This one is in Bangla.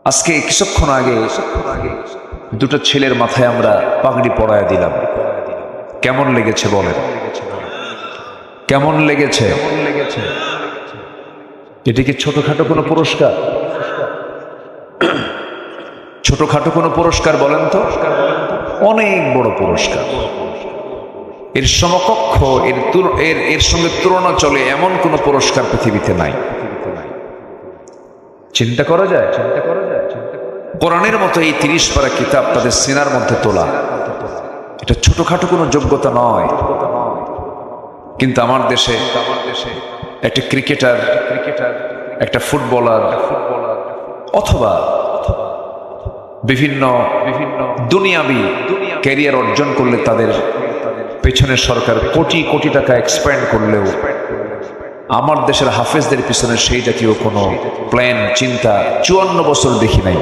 আজকে কিছুক্ষণ আগে দুটো ছেলের মাথায় আমরা পাগড়ি পরায় দিলাম। কেমন লেগেছে বলেন? কেমন লেগেছে? এটি কি ছোটখাটো কোনো পুরস্কার? ছোটখাটো কোনো পুরস্কার বলেন তো? অনেক বড় পুরস্কার। এর সমকক্ষ, এর সঙ্গে তুলনা চলে এমন কোনো পুরস্কার পৃথিবীতে নাই। চিন্তা করা যায়? কোরআনের মতো এই 30 পারা কিতাব তাদের সিনার মধ্যে তোলা, এটা ছোটখাটো কোনো যোগ্যতা নয়। কিন্তু আমার দেশে একটা ক্রিকেটার, একটা ফুটবলার অথবা বিভিন্ন দুনিয়াবি ক্যারিয়ার অর্জন করলে তাদের পেছনে সরকার কোটি কোটি টাকা এক্সপেন্ড করলেও আমার দেশের হাফেজদের পিছনে সেই জাতীয় কোনো প্ল্যান, চিন্তা 54 বছর দেখি নাই।